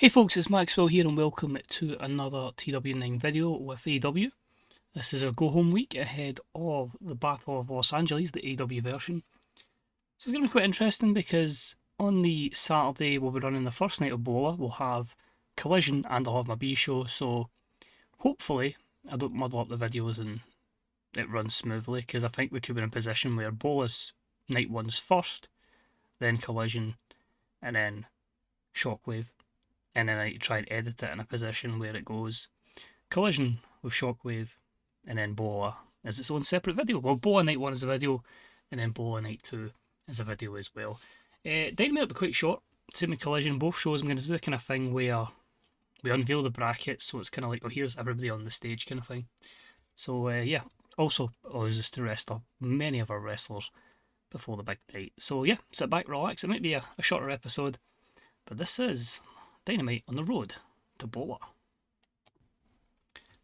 Hey folks, it's Maxwell here and welcome to another TW9 video with AEW. This is our go home week ahead of the Battle of Los Angeles, the AEW version. So it's going to be quite interesting because on the Saturday we'll be running the first night of BOLA, we'll have Collision and I'll have my B show, so hopefully I don't muddle up the videos and it runs smoothly, because I think we could be in a position where BOLA's night one's first, then Collision, and then Shockwave. And then I try and edit it in a position where it goes Collision with Shockwave, and then BOLA as its own separate video. Well, BOLA Night 1 is a video, and then BOLA Night 2 is a video as well. Dynamite will be quite short. Same with Collision. Both shows I'm going to do the kind of thing where we unveil the brackets, so it's kind of like, oh, here's everybody on the stage kind of thing. So yeah, also allows us to rest up many of our wrestlers before the big night. So yeah, sit back, relax. It might be a shorter episode, but this is Dynamite on the road to BOLA.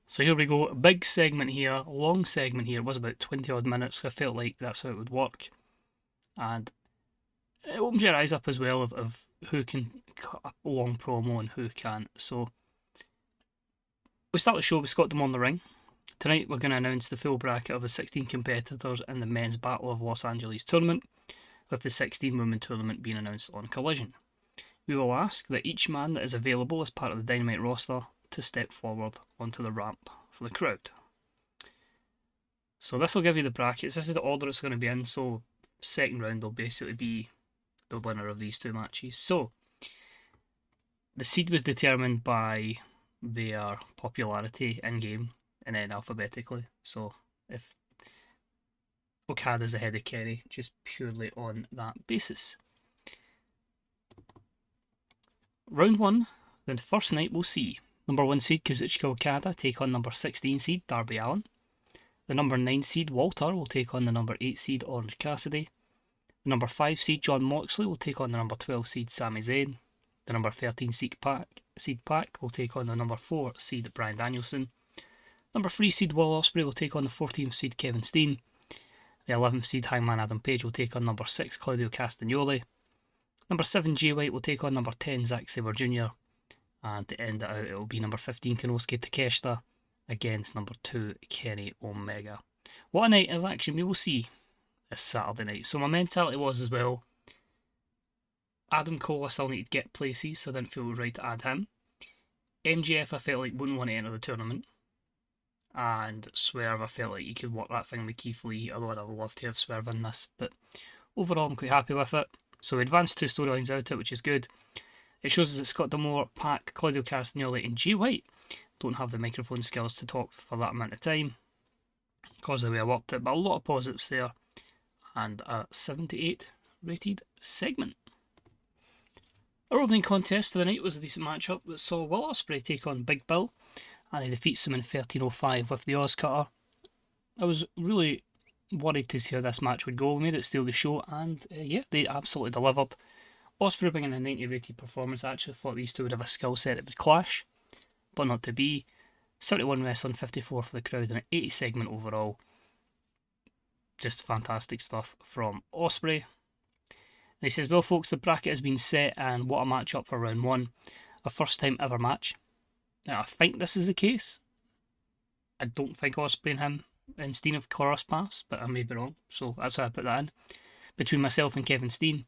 So here we go, big segment here, long segment here. It was about 20 odd minutes. I felt like that's how it would work. And it opens your eyes up as well of who can cut a long promo and who can't. So we start the show with Scott Demore in the ring. Tonight we're going to announce the full bracket of the 16 competitors in the men's Battle of Los Angeles tournament, with the 16 women tournament being announced on Collision. We will ask that each man that is available as part of the Dynamite roster to step forward onto the ramp for the crowd. So this will give you the brackets. This is the order it's going to be in. So second round will basically be the winner of these two matches. So the seed was determined by their popularity in game and then alphabetically. So if Okada's ahead of Kenny, just purely on that basis. Round 1, the first night we'll see number 1 seed Kazuchika Okada take on number 16 seed Darby Allin. The number 9 seed Walter will take on the number 8 seed Orange Cassidy. The number 5 seed Jon Moxley will take on the number 12 seed Sami Zayn. The number 13 seed Pac will take on the number 4 seed Bryan Danielson. Number 3 seed Will Ospreay will take on the 14th seed Kevin Steen. The 11th seed Hangman Adam Page will take on number 6 Claudio Castagnoli. Number 7 Jay White will take on number 10 Zack Sabre Jr. And to end it out, it will be number 15 Konosuke Takeshita against number 2 Kenny Omega. What a night of action we will see this Saturday night. So my mentality was as well, Adam Cole I still need to get places, so I didn't feel it was right to add him. MJF I felt like wouldn't want to enter the tournament. And Swerve I felt like you could work that thing with Keith Lee, although I'd love to have Swerve in this. But overall I'm quite happy with it. So we advanced 2 storylines out of it, which is good. It shows us that Scott Demore, Pac, Claudio Castagnoli and Jay White don't have the microphone skills to talk for that amount of time, because of the way I worked it, but a lot of positives there, and a 78 rated segment. Our opening contest for the night was a decent matchup that saw Will Ospreay take on Big Bill, and he defeats him in 13:05 with the Oz Cutter. I was really worried to see how this match would go. We made it steal the show, and yeah, they absolutely delivered. Ospreay bringing a 90 rated performance. I actually thought these two would have a skill set that would clash, but not to be. 71 wrestling, 54 for the crowd, and an 80 segment overall. Just fantastic stuff from Ospreay. And he says, well folks, the bracket has been set, and what a match up for round 1. A first time ever match. Now I think this is the case. I don't think Ospreay and him and Steen have crossed paths, but I may be wrong, so that's why I put that in. Between myself and Kevin Steen.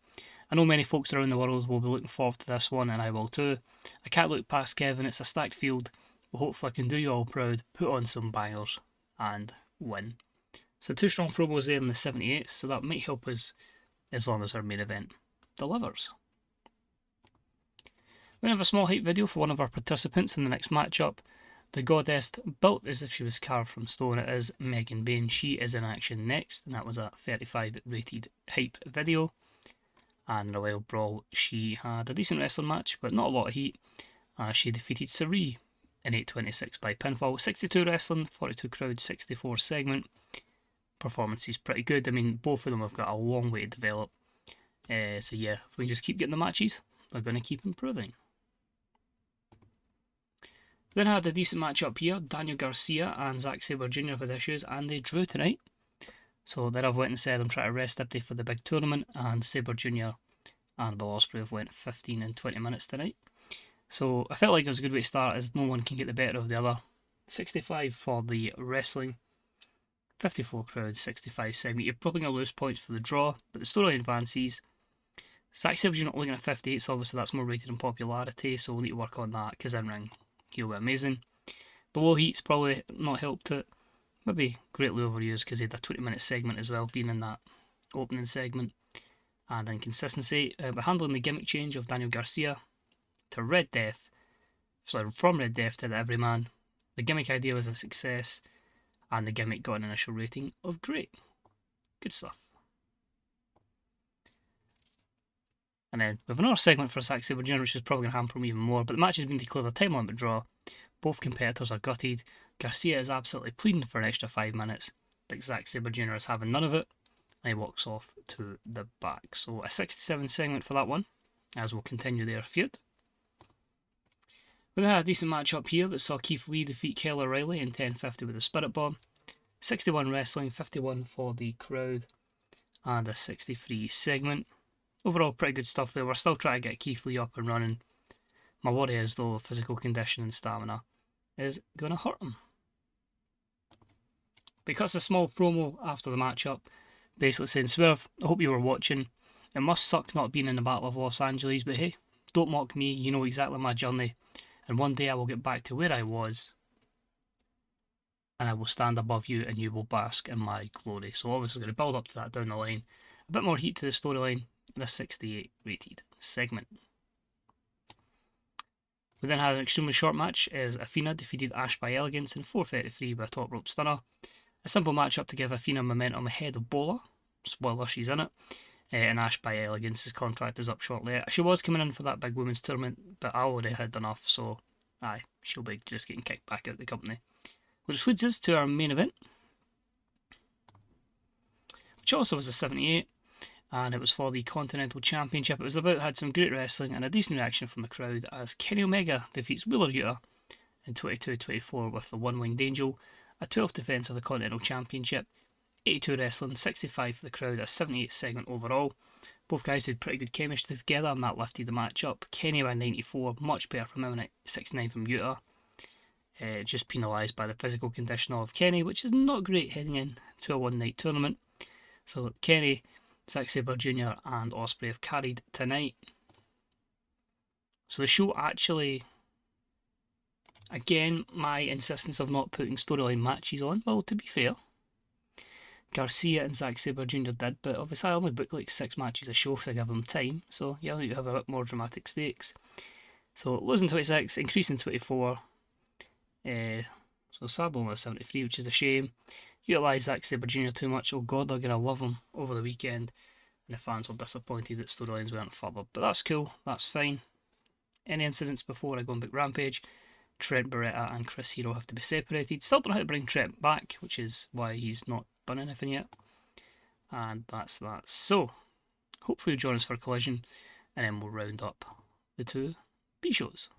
I know many folks around the world will be looking forward to this one, and I will too. I can't look past Kevin, it's a stacked field, but hopefully I can do you all proud, put on some bangers, and win. So 2 strong promos there in the 78s, so that might help us as long as our main event delivers. We have a small hype video for one of our participants in the next matchup. The goddess built as if she was carved from stone. It is Megan Bain. She is in action next, and that was a 35 rated hype video. And in a Wild Brawl, she had a decent wrestling match, but not a lot of heat. She defeated Sarie in 8:26 by pinfall. 62 wrestling, 42 crowd, 64 segment. Performance is pretty good. I mean, both of them have got a long way to develop. So yeah, if we just keep getting the matches, they're going to keep improving. Then I had a decent match up here. Daniel Garcia and Zack Sabre Jr. had issues, and they drew tonight. So then I've went and said I'm trying to rest everybody for the big tournament, and Sabre Jr. and Will Ospreay have went 15 and 20 minutes tonight. So I felt like it was a good way to start, as no one can get the better of the other. 65 for the wrestling, 54 crowd, 65 segment. You're probably going to lose points for the draw, but the story advances. Zack Sabre Jr. only getting a 58, so obviously that's more rated in popularity, so we'll need to work on that, because in ring he'll be amazing. The low heat's probably not helped it. Maybe greatly overused because he had a 20-minute segment as well, being in that opening segment. And inconsistency, but handling the gimmick change of Daniel Garcia to Red Death, sorry, from Red Death to the Everyman. The gimmick idea was a success, and the gimmick got an initial rating of great. Good stuff. And then we have another segment for Zack Sabre Jr., which is probably going to hamper me even more, but the match has been declared a time limit draw. Both competitors are gutted. Garcia is absolutely pleading for an extra 5 minutes, but Zack Sabre Jr. is having none of it, and he walks off to the back. So a 67 segment for that one, as we'll continue their feud. We then had a decent match up here that saw Keith Lee defeat Kyle O'Reilly in 10:50 with a Spirit Bomb. 61 wrestling, 51 for the crowd, and a 63 segment. Overall, pretty good stuff there. We're still trying to get Keith Lee up and running. My worry is, though, physical condition and stamina is going to hurt him. Because a small promo after the matchup, basically saying, Swerve, I hope you were watching. It must suck not being in the Battle of Los Angeles, but hey, don't mock me, you know exactly my journey. And one day I will get back to where I was, and I will stand above you and you will bask in my glory. So obviously going to build up to that down the line. A bit more heat to the storyline in a 68 rated segment. We then had an extremely short match as Athena defeated Ash by Elegance in 4:33 with a top rope stunner. A simple matchup to give Athena momentum ahead of BOLA. Spoiler, she's in it. And Ash by Elegance's contract is up shortly. She was coming in for that big women's tournament, but I already had enough, so aye, she'll be just getting kicked back out of the company. Which leads us to our main event, which also was a 78, and it was for the Continental Championship. It was had some great wrestling and a decent reaction from the crowd as Kenny Omega defeats Wheeler Yuta in 22-24 with the One-Winged Angel, a 12th defence of the Continental Championship, 82 wrestling, 65 for the crowd, a 78 segment overall. Both guys had pretty good chemistry together, and that lifted the match up. Kenny by 94, much better from him, and 69 from Yuta. Just penalised by the physical condition of Kenny, which is not great heading into a one-night tournament. So Kenny, Zack Sabre Jr. and Ospreay have carried tonight. So the show actually, again, my insistence of not putting storyline matches on, well, to be fair, Garcia and Zack Sabre Jr. did, but obviously I only booked like 6 matches a show to give them time, so yeah, you have a bit more dramatic stakes. So losing 26, increasing 24, so sadly only 73, which is a shame. Utilise Zack Sabre Jr. too much, oh god, they're going to love him over the weekend, and the fans were disappointed that storylines weren't further, but that's cool, that's fine. Any incidents before I go and book Rampage, Trent Beretta and Chris Hero have to be separated. Still don't know how to bring Trent back, which is why he's not done anything yet. And that's that. So, hopefully you'll join us for Collision, and then we'll round up the 2 B-shows.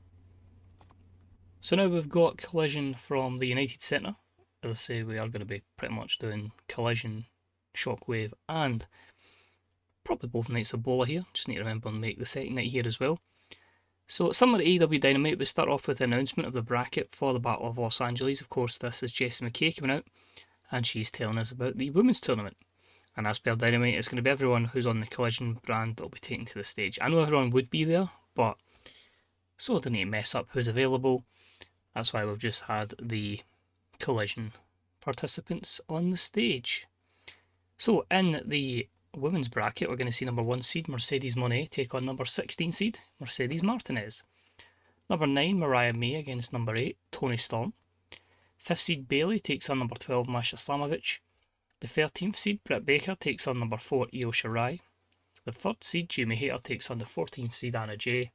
So now we've got Collision from the United Centre. As I say, we are going to be pretty much doing Collision, Shockwave, and probably both nights of BOLA here. Just need to remember and make the second night here as well. So, similar to AEW Dynamite, we start off with the announcement of the bracket for the Battle of Los Angeles. Of course, this is Jessie McKay coming out, and she's telling us about the women's tournament. And as per Dynamite, it's going to be everyone who's on the Collision brand that will be taken to the stage. I know everyone would be there, but so I don't need to mess up who's available. That's why we've just had the Collision participants on the stage. So, in the women's bracket, we're going to see number 1 seed Mercedes Moné take on number 16 seed Mercedes Martinez. Number 9 Mariah May against number 8 Toni Storm. 5th seed Bayley takes on number 12 Masha Slamovich. The 13th seed Britt Baker takes on number 4 Io Shirai. The 3rd seed Jamie Hayter takes on the 14th seed Anna Jay.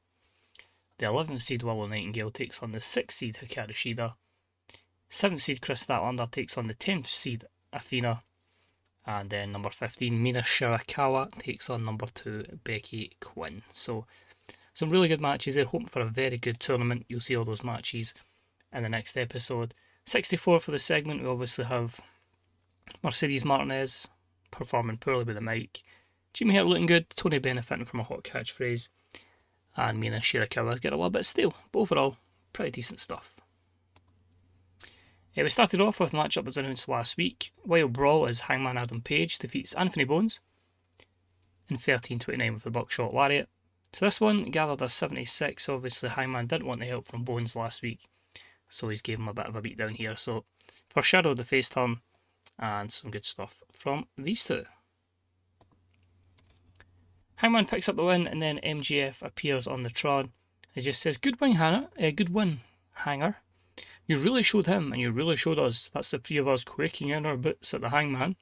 The 11th seed Willow Nightingale takes on the 6th seed Hikaru Shida. 7th seed Chris Statlander takes on the 10th seed Athena. And then number 15, Mina Shirakawa takes on number 2, Becky Quinn. So, some really good matches there. Hoping for a very good tournament. You'll see all those matches in the next episode. 64 for the segment. We obviously have Mercedes Martinez performing poorly with the mic. Jimmy Hart looking good. Tony benefiting from a hot catchphrase. and Mina Shirakawa's get a little bit stale, but overall, pretty decent stuff. We started off with a matchup that was announced last week. Wild Brawl as Hangman Adam Page defeats Anthony Bones in 13:29 with the buckshot lariat. So this one gathered a 76. Obviously Hangman didn't want the help from Bones last week, so he's gave him a bit of a beatdown here. So foreshadowed the face turn and some good stuff from these two. Hangman picks up the win, and then MJF appears on the Tron. He just says, "Good win, good win, Hanger. You really showed him, and you really showed us. That's the three of us quaking in our boots at the Hangman.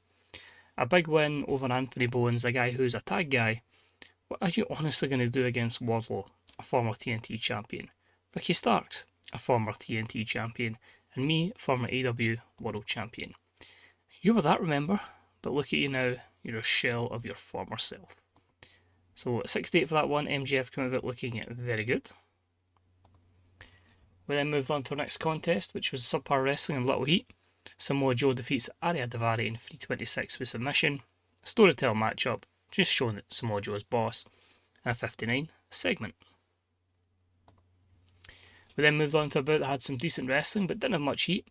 A big win over Anthony Bones, a guy who's a tag guy. What are you honestly going to do against Wardlow, a former TNT champion? Ricky Starks, a former TNT champion, and me, former AEW World Champion. You were that, remember? But look at you now. You're a shell of your former self." So 68 for that one. MJF came out of it looking very good. We then moved on to our next contest, which was Subpar Wrestling and Little Heat. Samoa Joe defeats Ariya Daivari in 3:26 with submission. A storytelling matchup, just showing that Samoa Joe is boss, and a 59 segment. We then moved on to a bout that had some decent wrestling but didn't have much heat,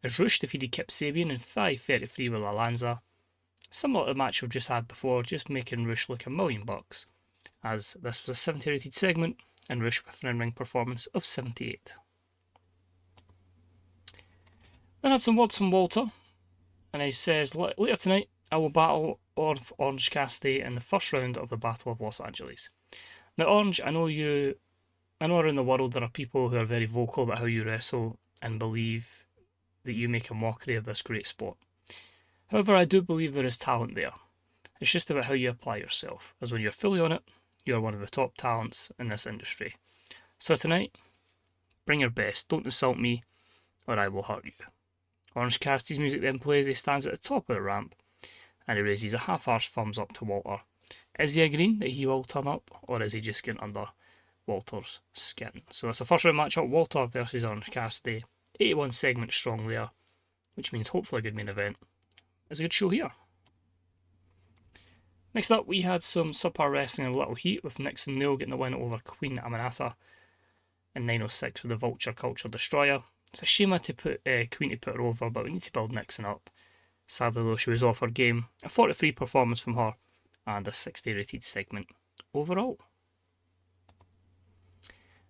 as Rush defeated Kip Sabian in 5:33 with Alanza. Similar to the match we've just had before, just making Rush look $1,000,000, as this was a 70 rated segment, and Rush with an in-ring performance of 78. Then had some words from Walter, and he says, "Later tonight, I will battle Orange Cassidy in the first round of the Battle of Los Angeles." Now, Orange, I know around the world there are people who are very vocal about how you wrestle and believe that you make a mockery of this great sport. However, I do believe there is talent there. It's just about how you apply yourself, as when you're fully on it, you are one of the top talents in this industry. So tonight, bring your best, don't insult me, or I will hurt you. Orange Cassidy's music then plays. He stands at the top of the ramp, and he raises a half-arsed thumbs up to Walter. Is he agreeing that he will turn up, or is he just getting under Walter's skin? So that's the first round matchup, Walter versus Orange Cassidy. 81 segment strong there, which means hopefully a good main event. It's a good show here. Next up, we had some Subpar Wrestling and Little Heat, with Nixon Neil getting the win over Queen Aminata in 9:06 with the Vulture Culture Destroyer. It's a shame to put Queen to put her over, but we need to build Nixon up. Sadly though, she was off her game. A 43 performance from her, and a 60 rated segment overall.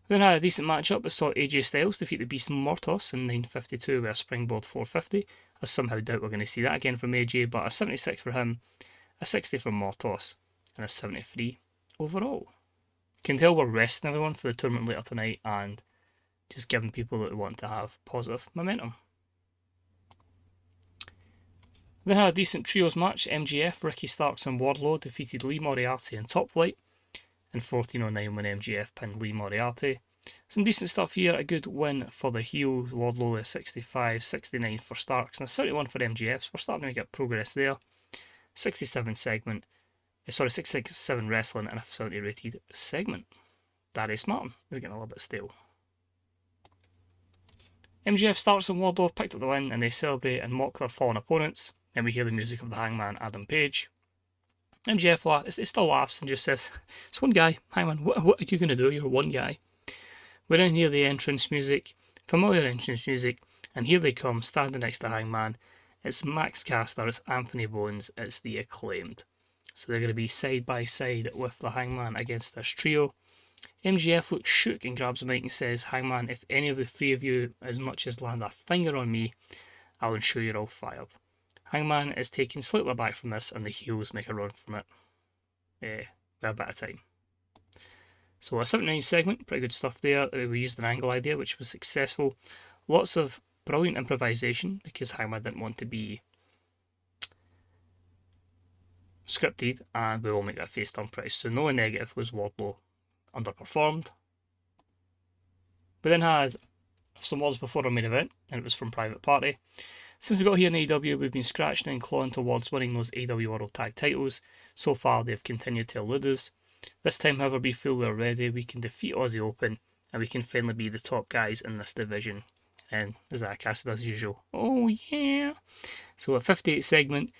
Then had a decent matchup that saw AJ Styles defeat the Beast Mortos in 9:52 with a springboard 450. I somehow doubt we're going to see that again from AJ, but a 76 for him, a 60 from Mortos, and a 73 overall. You can tell we're resting everyone for the tournament later tonight and just giving people that want to have positive momentum. Then had a decent trios match. MJF, Ricky Starks and Wardlow defeated Lee Moriarty and Top Flight in 14:09 when MJF pinned Lee Moriarty. Some decent stuff here, a good win for the heels. Wardlow is 65, 69 for Starks, and a 71 for MJF, so we're starting to get progress there. 67 segment, 67 wrestling and a 70 rated segment. Darius Martin is getting a little bit stale. MJF, Starks and Wardlow have picked up the win, and they celebrate and mock their fallen opponents. Then we hear the music of the Hangman Adam Page. MJF still laughs and just says, "It's one guy, Hangman, what are you going to do? You're one guy." We then hear the entrance music, familiar entrance music, and here they come, standing next to Hangman. It's Max Caster, it's Anthony Bones, it's the Acclaimed. So they're going to be side by side with the Hangman against this trio. MJF looks shook and grabs the mic and says, "Hangman, if any of the three of you as much as land a finger on me, I'll ensure you're all fired." Hangman is taken slightly back from this, and the heels make a run from it with a bit of time. So a 79 segment, pretty good stuff there. We used an angle idea, which was successful. Lots of brilliant improvisation, because Hangman didn't want to be scripted, and we will make that face turn pretty soon. The only negative was Wardlow underperformed. We then had some words before our main event, and it was from Private Party. Since we got here in AEW, we've been scratching and clawing towards winning those AEW World Tag titles. So far, they've continued to elude us. This time, however, we feel we're ready. We can defeat Aussie Open, and we can finally be the top guys in this division. And as I cast it as usual, oh yeah! So a 58 segment,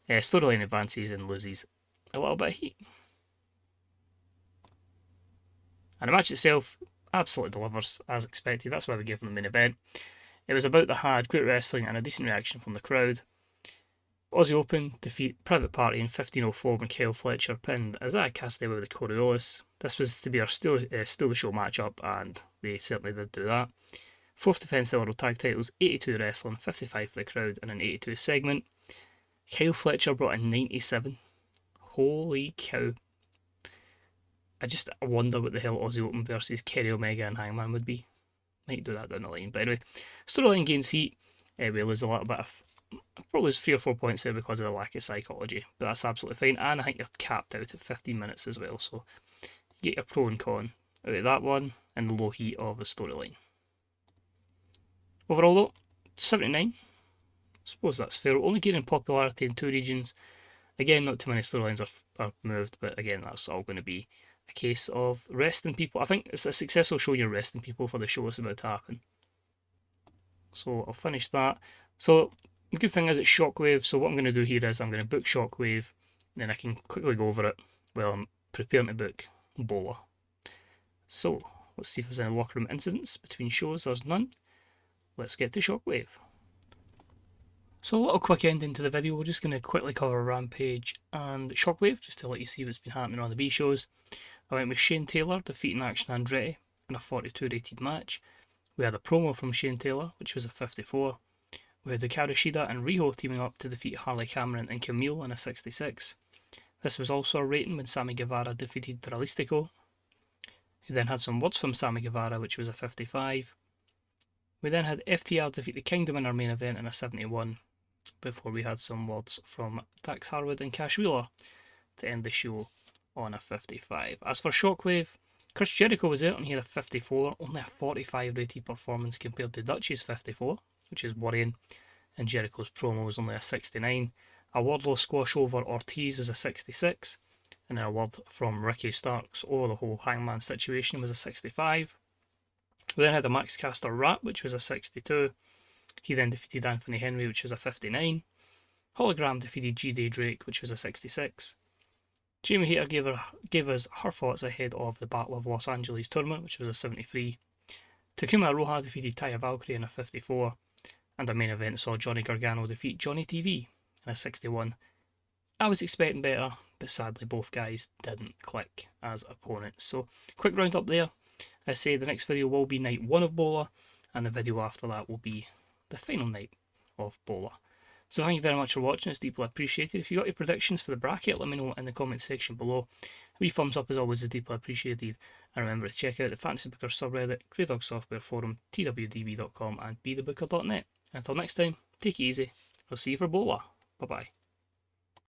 storyline advances and loses a little bit of heat. And the match itself absolutely delivers as expected. That's why we gave them the main event. It was about the had, great wrestling, and a decent reaction from the crowd. Aussie Open defeat Private Party in 15:04 when Kyle Fletcher pinned Isaiah Castagnoli with the Coriolis. This was to be our still the show matchup, and they certainly did do that. Fourth defence of the World Tag Titles, 82 wrestling, 55 for the crowd, and an 82 segment. Kyle Fletcher brought in 97. Holy cow. I wonder what the hell Aussie Open versus Kenny Omega and Hangman would be. Might do that down the line. But anyway, storyline gains heat. We lose a little bit of, probably 3 or 4 points there because of the lack of psychology. But that's absolutely fine. And I think you're capped out at 15 minutes as well. So you get your pro and con out of that one and the low heat of the storyline. Overall though, 79. I suppose that's fair. Only gaining popularity in 2 regions. Again, not too many storylines are moved, but again, that's all going to be a case of resting people. I think it's a successful show, you're resting people for the show that's about to happen. So I'll finish that. So the good thing is it's Shockwave, so what I'm going to do here is I'm going to book Shockwave, and then I can quickly go over it while I'm preparing to book BOLA. So let's see if there's any locker room incidents between shows. There's none. Let's get to Shockwave. So a little quick ending to the video, we're just going to quickly cover Rampage and Shockwave, just to let you see what's been happening on the B shows. I went with Shane Taylor defeating Action Andretti in a 42 rated match. We had a promo from Shane Taylor, which was a 54. We had Hikaru Shida and Riho teaming up to defeat Harley Cameron and Camille in a 66. This was also a rating when Sammy Guevara defeated Dralistico. We then had some words from Sammy Guevara, which was a 55. We then had FTR defeat the Kingdom in our main event in a 71. Before we had some words from Dax Harwood and Cash Wheeler to end the show on a 55. As for Shockwave, Chris Jericho was there and he had a 54, only a 45 rated performance compared to Dutch's 54, which is worrying, and Jericho's promo was only a 69. A Wardlow squash over Ortiz was a 66, and then a word from Ricky Starks over the whole Hangman situation was a 65. We then had a Max Caster rap, which was a 62. He then defeated Anthony Henry, which was a 59. Hologram defeated G-Day Drake, which was a 66. Jamie Hayter gave us her thoughts ahead of the Battle of Los Angeles tournament, which was a 73. Takuma Aroha defeated Taya Valkyrie in a 54. And the main event saw Johnny Gargano defeat Johnny TV in a 61. I was expecting better, but sadly both guys didn't click as opponents. So, quick round up there. I say the next video will be night 1 of BOLA, and the video after that will be the final night of BOLA. So thank you very much for watching, it's deeply appreciated. If you got your predictions for the bracket, let me know in the comment section below. A wee thumbs up as always is deeply appreciated. And remember to check out the Fantasy Booker subreddit, Grey Dog Software Forum, twdb.com and bethebooker.net. Until next time, take it easy. I'll see you for BOLA. Bye bye.